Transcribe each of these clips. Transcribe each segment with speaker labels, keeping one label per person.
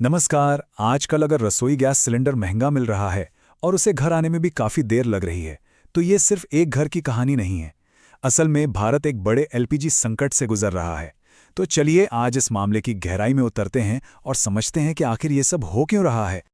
Speaker 1: नमस्कार। आजकल अगर रसोई गैस सिलेंडर महंगा मिल रहा है और उसे घर आने में भी काफ़ी देर लग रही है, तो ये सिर्फ एक घर की कहानी नहीं है। असल में भारत एक बड़े एलपीजी संकट से गुजर रहा है। तो चलिए आज इस मामले की गहराई में उतरते हैं और समझते हैं कि आखिर ये सब हो क्यों रहा है।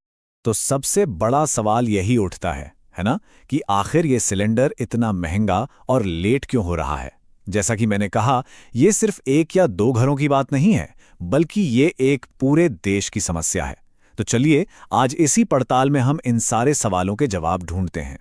Speaker 2: तो सबसे बड़ा सवाल यही उठता है ना, कि आखिर ये सिलेंडर इतना महंगा और लेट क्यों हो रहा है। जैसा कि मैंने कहा, ये सिर्फ एक या दो घरों की बात नहीं है, बल्कि ये एक पूरे देश की समस्या है। तो चलिए आज इसी पड़ताल में हम इन सारे सवालों के जवाब ढूंढते हैं।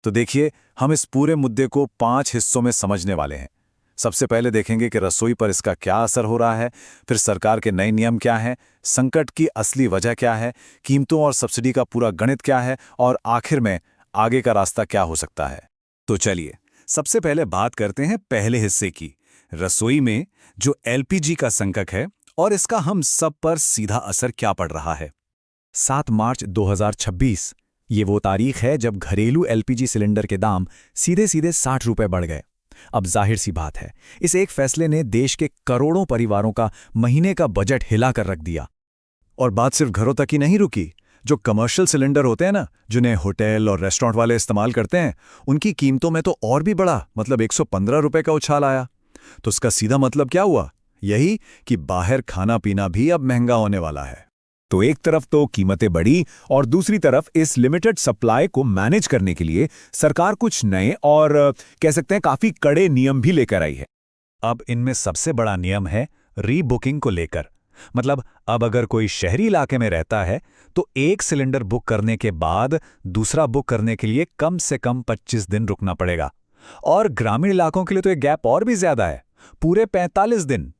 Speaker 1: तो देखिए, हम इस पूरे मुद्दे को 5 हिस्सों में समझने वाले हैं। सबसे पहले देखेंगे कि रसोई पर इसका क्या असर हो रहा है, फिर सरकार के नए नियम क्या हैं, संकट की असली वजह क्या है, कीमतों और सब्सिडी का पूरा गणित क्या है, और आखिर में आगे का रास्ता क्या हो सकता है। तो चलिए सबसे पहले बात करते हैं पहले हिस्से की, रसोई में जो एलपीजी का संकट है और इसका हम सब पर सीधा असर क्या पड़ रहा है।
Speaker 2: 7 मार्च 2026 ये वो तारीख है जब घरेलू एलपीजी सिलेंडर के दाम सीधे सीधे 60 रुपए बढ़ गए। अब जाहिर सी बात है, इस एक फैसले ने देश के करोड़ों परिवारों का महीने का बजट हिला कर रख दिया।
Speaker 1: और बात सिर्फ घरों तक ही नहीं रुकी। जो कमर्शियल सिलेंडर होते हैं ना, जिन्हें होटल और रेस्टोरेंट वाले इस्तेमाल करते हैं, उनकी कीमतों में तो और भी बढ़ा, मतलब 115 रुपए का उछाल आया। तो इसका सीधा मतलब क्या हुआ? यही कि बाहर खाना पीना भी अब महंगा होने वाला है।
Speaker 2: तो एक तरफ तो कीमतें बढ़ी और दूसरी तरफ इस लिमिटेड सप्लाई को मैनेज करने के लिए सरकार कुछ नए और कह सकते हैं काफी कड़े नियम भी लेकर आई है।
Speaker 1: अब इनमें सबसे बड़ा नियम है रीबुकिंग को लेकर। मतलब अब अगर कोई शहरी इलाके में रहता है तो एक सिलेंडर बुक करने के बाद दूसरा बुक करने के लिए कम से कम 25 दिन रुकना पड़ेगा। और ग्रामीण इलाकों के लिए तो ये गैप और भी ज्यादा है, पूरे 45 दिन।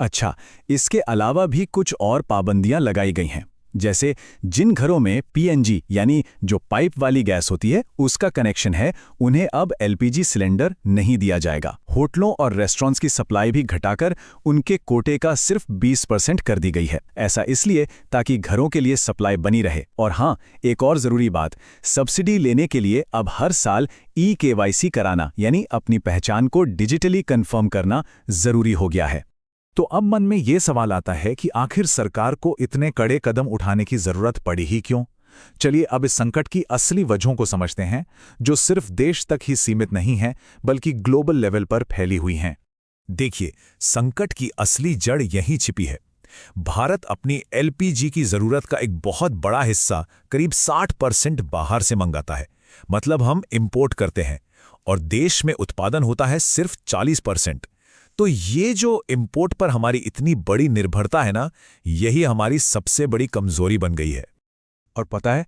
Speaker 2: अच्छा, इसके अलावा भी कुछ और पाबंदियां लगाई गई हैं। जैसे जिन घरों में पीएनजी यानी जो पाइप वाली गैस होती है उसका कनेक्शन है, उन्हें अब एलपीजी सिलेंडर नहीं दिया जाएगा। होटलों और रेस्टोरेंट्स की सप्लाई भी घटाकर उनके कोटे का सिर्फ 20% कर दी गई है। ऐसा इसलिए ताकि घरों के लिए सप्लाई बनी रहे। और हाँ, एक और जरूरी बात, सब्सिडी लेने के लिए अब हर साल ई-केवाईसी कराना यानी अपनी पहचान को डिजिटली कंफर्म करना जरूरी हो गया है।
Speaker 1: तो अब मन में ये सवाल आता है कि आखिर सरकार को इतने कड़े कदम उठाने की जरूरत पड़ी ही क्यों? चलिए अब इस संकट की असली वजहों को समझते हैं, जो सिर्फ देश तक ही सीमित नहीं है बल्कि ग्लोबल लेवल पर फैली हुई हैं। देखिए, संकट की असली जड़ यहीं छिपी है। भारत अपनी एलपीजी की जरूरत का एक बहुत बड़ा हिस्सा, करीब 60% बाहर से मंगाता है। मतलब हम इंपोर्ट करते हैं और देश में उत्पादन होता है सिर्फ 40%। तो ये जो इंपोर्ट पर हमारी इतनी बड़ी निर्भरता है ना, यही हमारी सबसे बड़ी कमजोरी बन गई है। और पता है,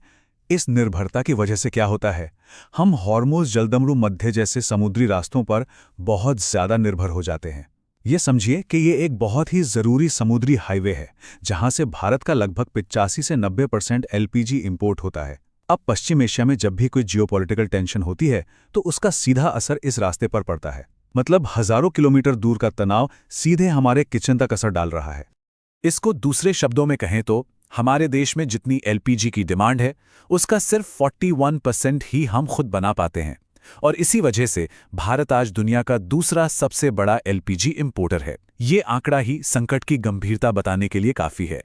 Speaker 1: इस निर्भरता की वजह से क्या होता है? हम हॉर्मुज़ जलदमरू मध्य जैसे समुद्री रास्तों पर बहुत ज्यादा निर्भर हो जाते हैं। ये समझिए कि ये एक बहुत ही जरूरी समुद्री हाईवे है, जहां से भारत का लगभग 85 से 90% एलपीजी इंपोर्ट होता है। अब पश्चिम एशिया में जब भी कोई जियोपॉलिटिकल टेंशन होती है तो उसका सीधा असर इस रास्ते पर पड़ता है। मतलब हजारों किलोमीटर दूर का तनाव सीधे हमारे किचन तक असर डाल रहा है। इसको दूसरे शब्दों में कहें तो हमारे देश में जितनी एलपीजी की डिमांड है, उसका सिर्फ 41% ही हम खुद बना पाते हैं। और इसी वजह से भारत आज दुनिया का दूसरा सबसे बड़ा एलपीजी इंपोर्टर है। ये आंकड़ा ही संकट की गंभीरता बताने के लिए काफी है।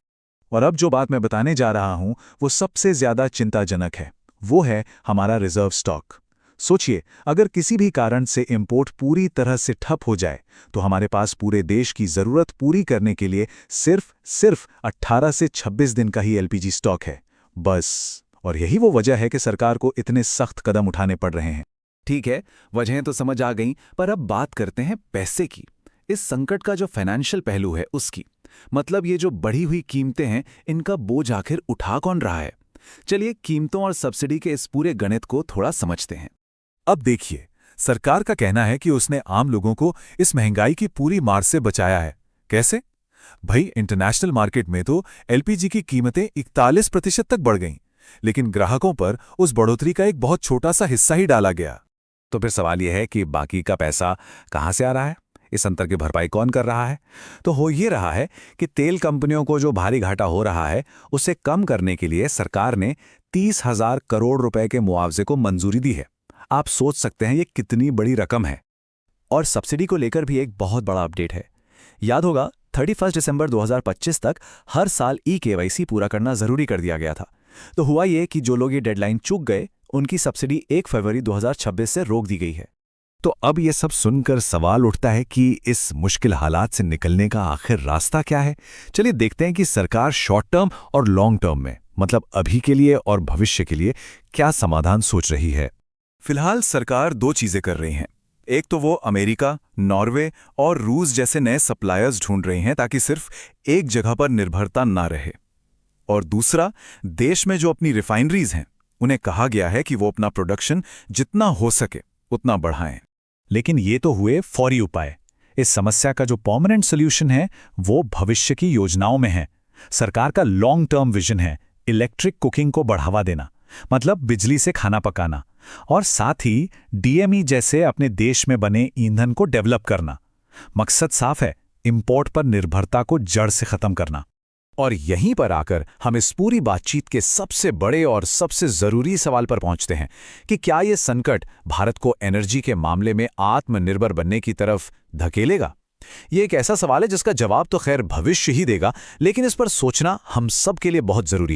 Speaker 1: और अब जो बात मैं बताने जा रहा हूं, वो सबसे ज्यादा चिंताजनक है। वो है हमारा रिजर्व स्टॉक। सोचिए, अगर किसी भी कारण से इंपोर्ट पूरी तरह से ठप हो जाए तो हमारे पास पूरे देश की जरूरत पूरी करने के लिए सिर्फ 18 से 26 दिन का ही एलपीजी स्टॉक है, बस। और यही वो वजह है कि सरकार को इतने सख्त कदम उठाने पड़ रहे हैं।
Speaker 2: ठीक है, वजहें तो समझ आ गईं, पर अब बात करते हैं पैसे की। इस संकट का जो फाइनेंशियल पहलू है उसकी। मतलब ये जो बढ़ी हुई कीमतें हैं, इनका बोझ आखिर उठा कौन रहा है? चलिए कीमतों और सब्सिडी के इस पूरे गणित को थोड़ा समझते हैं।
Speaker 1: अब देखिए, सरकार का कहना है कि उसने आम लोगों को इस महंगाई की पूरी मार से बचाया है। कैसे? भाई, इंटरनेशनल मार्केट में तो एलपीजी की कीमतें 41% तक बढ़ गईं, लेकिन ग्राहकों पर उस बढ़ोतरी का एक बहुत छोटा सा हिस्सा ही डाला गया।
Speaker 2: तो फिर सवाल यह है कि बाकी का पैसा कहाँ से आ रहा है? इस अंतर की भरपाई कौन कर रहा है? तो हो ये रहा है कि तेल कंपनियों को जो भारी घाटा हो रहा है, उसे कम करने के लिए सरकार ने 30,000 करोड़ रुपए के मुआवजे को मंजूरी दी है। आप सोच सकते हैं ये कितनी बड़ी रकम है। और सब्सिडी को लेकर भी एक बहुत बड़ा अपडेट है। याद होगा, 31 दिसंबर 2025 तक हर साल ई-केवाईसी पूरा करना ज़रूरी कर दिया गया था। तो हुआ ये कि जो लोग ये डेडलाइन चूक गए, उनकी सब्सिडी 1 फरवरी 2026 से रोक दी गई है।
Speaker 1: तो अब ये सब सुनकर सवाल उठता है कि इस मुश्किल हालात से निकलने का आखिर रास्ता क्या है। चलिए देखते हैं कि सरकार शॉर्ट टर्म और लॉन्ग टर्म में, मतलब अभी के लिए और भविष्य के लिए, क्या समाधान सोच रही है।
Speaker 2: फिलहाल सरकार 2 चीज़ें कर रही हैं। एक तो वो अमेरिका, नॉर्वे और रूस जैसे नए सप्लायर्स ढूंढ रही हैं ताकि सिर्फ एक जगह पर निर्भरता ना रहे। और दूसरा, देश में जो अपनी रिफाइनरीज हैं, उन्हें कहा गया है कि वो अपना प्रोडक्शन जितना हो सके उतना बढ़ाएं।
Speaker 1: लेकिन ये तो हुए फौरी उपाय। इस समस्या का जो परमानेंट सोल्यूशन है वो भविष्य की योजनाओं में है। सरकार का लॉन्ग टर्म विजन है इलेक्ट्रिक कुकिंग को बढ़ावा देना, मतलब बिजली से खाना पकाना, और साथ ही डीएमई जैसे अपने देश में बने ईंधन को डेवलप करना। मकसद साफ है, इंपोर्ट पर निर्भरता को जड़ से खत्म करना। और यहीं पर आकर हम इस पूरी बातचीत के सबसे बड़े और सबसे जरूरी सवाल पर पहुंचते हैं कि क्या ये संकट भारत को एनर्जी के मामले में आत्मनिर्भर बनने की तरफ धकेलेगा। ये एक ऐसा सवाल है जिसका जवाब तो खैर भविष्य ही देगा, लेकिन इस पर सोचना हम सब के लिए बहुत जरूरी है।